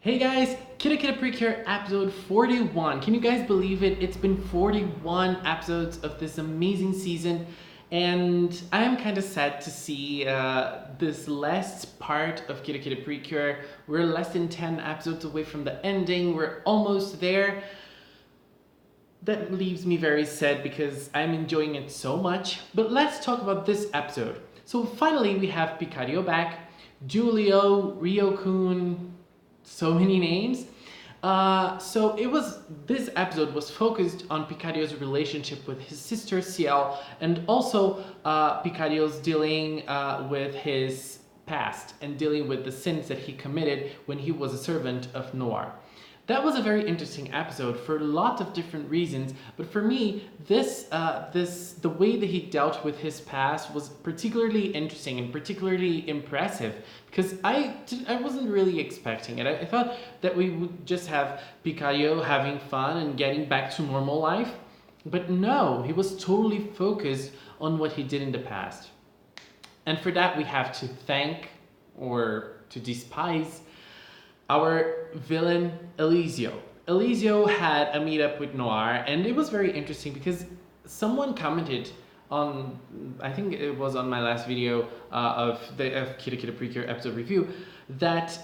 Hey guys, KIRAKIRA Precure episode 41. Can you guys believe it? It's been 41 episodes of this amazing season, and I am kind of sad to see this last part of KIRAKIRA Precure. We're less than 10 episodes away from the ending. We're almost there. That leaves me very sad because I'm enjoying it so much. But let's talk about this episode. So finally we have Picario back, Julio, Ryokun, so many names. This episode was focused on Picario's relationship with his sister Ciel, and also Picario's dealing with his past and dealing with the sins that he committed when he was a servant of Noir. That was a very interesting episode for a lot of different reasons, but for me, the way that he dealt with his past was particularly interesting and particularly impressive because I wasn't really expecting it. I thought that we would just have Picario having fun and getting back to normal life, but no, he was totally focused on what he did in the past. And for that, we have to thank or to despise our villain Eliseo. Eliseo had a meetup with Noir, and it was very interesting because someone commented on, I think it was on my last video of KIRAKIRA Precure episode review, that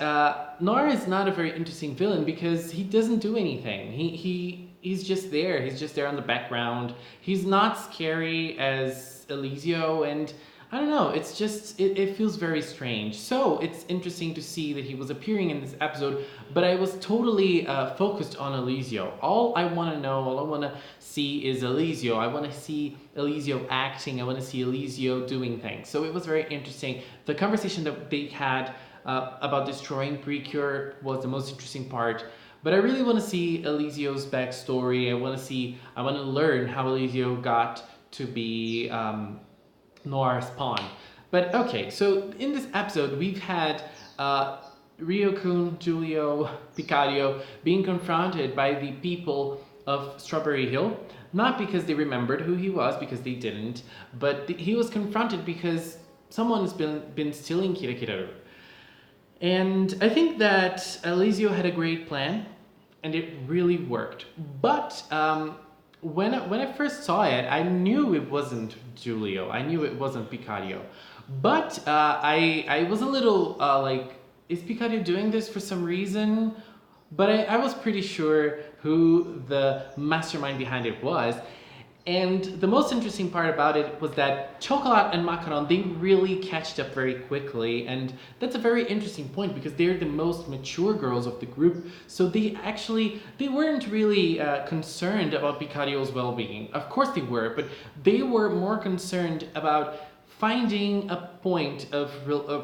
Noir is not a very interesting villain because he doesn't do anything. He's just there. He's just there on the background. He's not scary as Eliseo, and I don't know, it's just, it feels very strange. So it's interesting to see that he was appearing in this episode, but I was totally focused on Eliseo. All I want to know, all I want to see is Eliseo. I want to see Eliseo acting. I want to see Eliseo doing things. So it was very interesting. The conversation that they had about destroying Precure was the most interesting part. But I really want to see Eliseo's backstory. I want to learn how Eliseo got to be Noir's pawn. But okay, so in this episode we've had Ryokun, Julio, Picario being confronted by the people of Strawberry Hill, not because they remembered who he was, because they didn't, but he was confronted because someone has been stealing KIRAKIRA. And I think that Eliseo had a great plan, and it really worked. But when I first saw it, I knew it wasn't Julio. I knew it wasn't Picario. But I was a little like, is Picario doing this for some reason? But I was pretty sure who the mastermind behind it was. And the most interesting part about it was that Chocolat and Macaron, they really catched up very quickly, and that's a very interesting point because they're the most mature girls of the group, so they weren't really concerned about Picario's well-being. Of course they were, but they were more concerned about finding a point of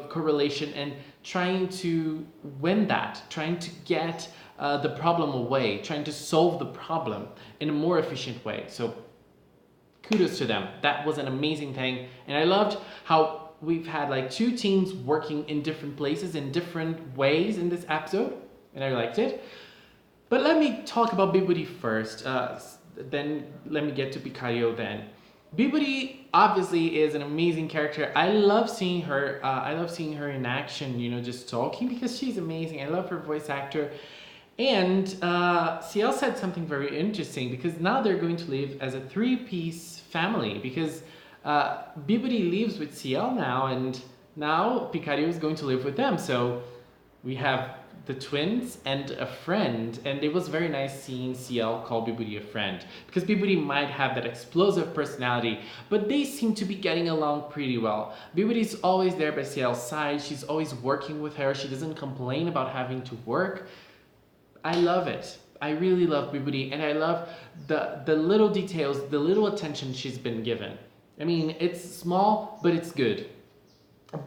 correlation and trying to win that, trying to get the problem away, trying to solve the problem in a more efficient way. So kudos to them. That was an amazing thing. And I loved how we've had like two teams working in different places in different ways in this episode. And I liked it. But let me talk about Bibudi first. Then let me get to Picario then. Bibudi obviously is an amazing character. I love seeing her. I love seeing her in action, you know, just talking because she's amazing. I love her voice actor. And Ciel said something very interesting because now they're going to live as a three-piece family because Bibudi lives with Ciel now, and now Picario is going to live with them. So we have the twins and a friend, and it was very nice seeing Ciel call Bibudi a friend because Bibudi might have that explosive personality, but they seem to be getting along pretty well. Bibudi is always there by Ciel's side. She's always working with her. She doesn't complain about having to work. I love it. I really love Bibudi, and I love the little details, the little attention she's been given. I mean, it's small, but it's good.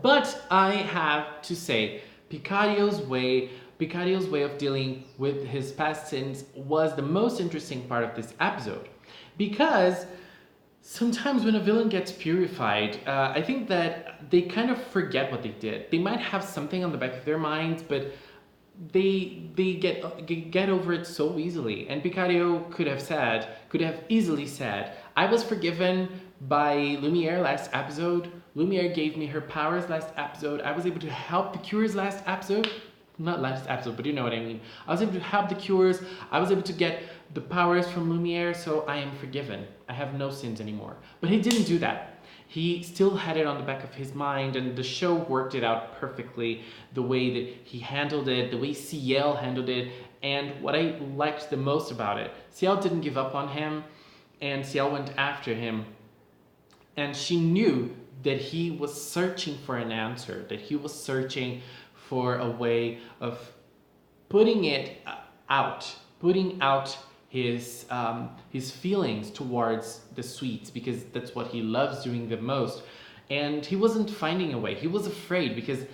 But I have to say, Picario's way of dealing with his past sins was the most interesting part of this episode. Because sometimes when a villain gets purified, I think that they kind of forget what they did. They might have something on the back of their minds, but they get over it so easily. And Picario could have easily said, I was forgiven by Lumiere last episode. Lumiere gave me her powers last episode. I was able to help the cures last episode. not last episode, but you know what I mean. I was able to have the cures. I was able to get the powers from Lumiere, so I am forgiven. I have no sins anymore. But he didn't do that. He still had it on the back of his mind, and the show worked it out perfectly, the way that he handled it, the way Ciel handled it, and what I liked the most about it. Ciel didn't give up on him, and Ciel went after him, and she knew that he was searching for an answer, that he was searching for a way of putting out his feelings towards the sweets, because that's what he loves doing the most. And he wasn't finding a way. He was afraid, because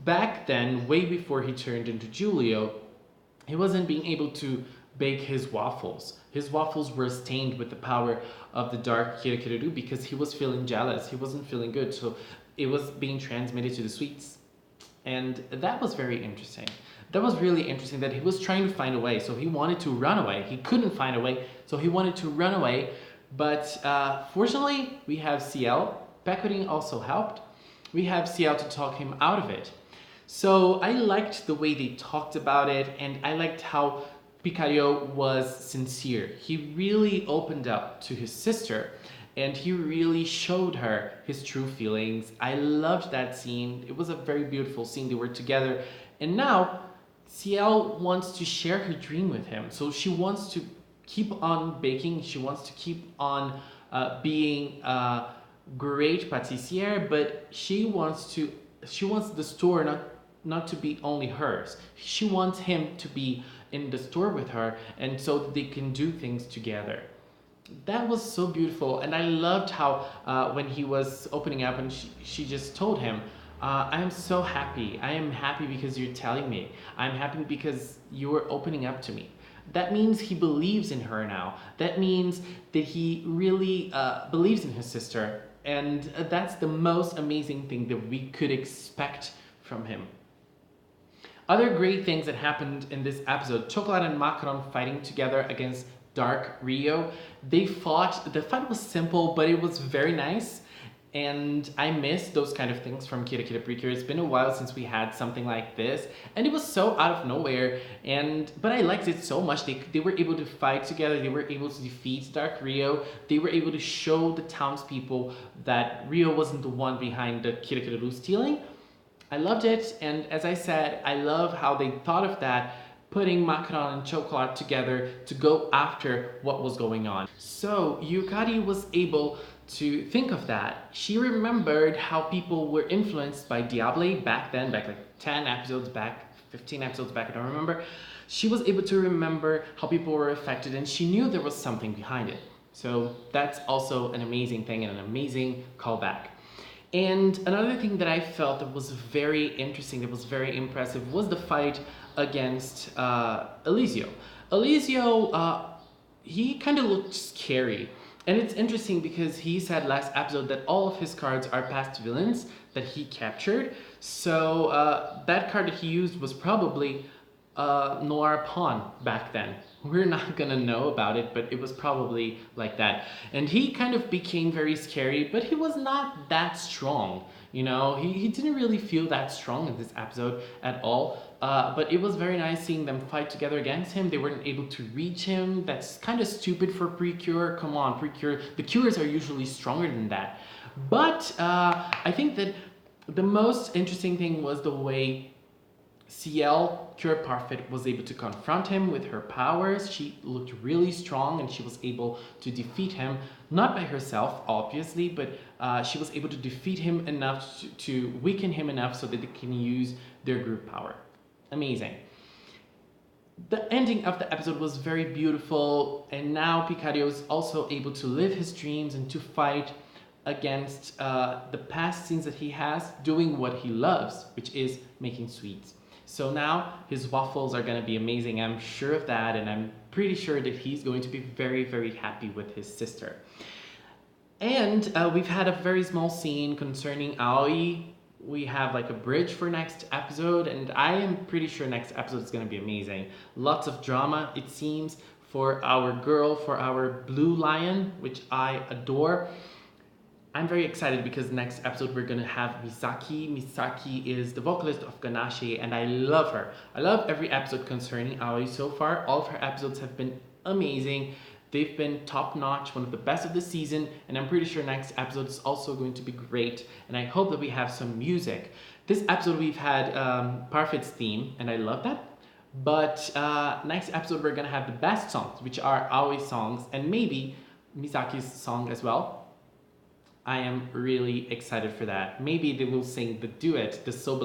back then, way before he turned into Julio, he wasn't being able to bake his waffles. His waffles were stained with the power of the dark KIRAKIRA, because he was feeling jealous. He wasn't feeling good, so it was being transmitted to the sweets. And that was very interesting. That was really interesting, that he was trying to find a way. So he wanted to run away. He couldn't find a way, so he wanted to run away. But fortunately, we have Ciel. Pecorin also helped. We have Ciel to talk him out of it. So I liked the way they talked about it, and I liked how Picario was sincere. He really opened up to his sister, and he really showed her his true feelings. I loved that scene. It was a very beautiful scene. They were together, and now Ciel wants to share her dream with him. So she wants to keep on baking. She wants to keep on being a great pâtissière, but she wants the store not to be only hers. She wants him to be in the store with her, and so that they can do things together. That was so beautiful, and I loved how when he was opening up and she just told him, I am so happy. I am happy because you're telling me. I'm happy because you are opening up to me. That means he believes in her now. That means that he really believes in his sister, and that's the most amazing thing that we could expect from him. Other great things that happened in this episode: Chocolate and Macaron fighting together against Dark Rio. They fought. The fight was simple, but it was very nice. And I miss those kind of things from KIRAKIRA PRECURE. It's been a while since we had something like this, and it was so out of nowhere. But I liked it so much. They were able to fight together. They were able to defeat Dark Rio. They were able to show the townspeople that Rio wasn't the one behind the KIRAKIRA stealing. I loved it, and as I said, I love how they thought of that, putting Macaron and Chocolat together to go after what was going on. So Yukari was able to think of that. She remembered how people were influenced by Diable back then, back like 10 episodes back, 15 episodes back, I don't remember. She was able to remember how people were affected, and she knew there was something behind it. So that's also an amazing thing and an amazing callback. And another thing that I felt that was very interesting, that was very impressive, was the fight against Eliseo. Eliseo, he kind of looked scary. And it's interesting because he said last episode that all of his cards are past villains that he captured. So that card that he used was probably Noir Pawn back then. We're not gonna know about it, but it was probably like that. And he kind of became very scary, but he was not that strong. You know, he didn't really feel that strong in this episode at all. But it was very nice seeing them fight together against him. They weren't able to reach him. That's kind of stupid for Precure. Come on, Precure. The cures are usually stronger than that. But I think that the most interesting thing was the way Ciel, Cure Parfait, was able to confront him with her powers. She looked really strong, and she was able to defeat him, not by herself, obviously, but she was able to defeat him enough to weaken him enough so that they can use their group power. Amazing. The ending of the episode was very beautiful, and now Picario is also able to live his dreams and to fight against the past scenes that he has, doing what he loves, which is making sweets. So now his waffles are going to be amazing. I'm sure of that, and I'm pretty sure that he's going to be very, very happy with his sister. And we've had a very small scene concerning Aoi. We have like a bridge for next episode, and I am pretty sure next episode is going to be amazing. Lots of drama, it seems, for our girl, for our blue lion, which I adore. I'm very excited because next episode we're gonna have Misaki. Misaki is the vocalist of Ganache and I love her. I love every episode concerning Aoi so far. All of her episodes have been amazing. They've been top notch, one of the best of the season, and I'm pretty sure next episode is also going to be great. And I hope that we have some music. This episode we've had Parfit's theme, and I love that. But next episode we're gonna have the best songs, which are Aoi's songs, and maybe Misaki's song as well. I am really excited for that. Maybe they will sing the duet, the So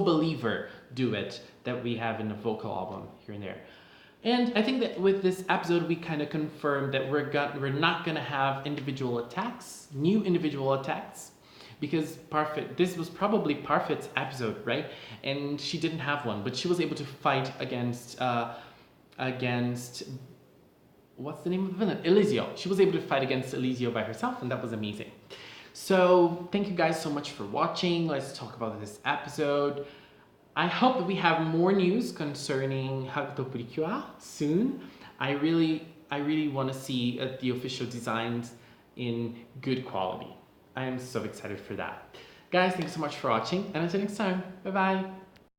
Believer duet that we have in the vocal album here and there. And I think that with this episode, we kind of confirmed that we're not gonna have individual attacks, new individual attacks, because this was probably Parfit's episode, right? And she didn't have one, but she was able to fight against what's the name of the villain? Eliseo. She was able to fight against Eliseo by herself, and that was amazing. So thank you guys so much for watching. Let's talk about this episode. I hope that we have more news concerning KIRAKIRA Precure soon. I really want to see the official designs in good quality. I am so excited for that. Guys, thanks so much for watching, and until next time, bye bye.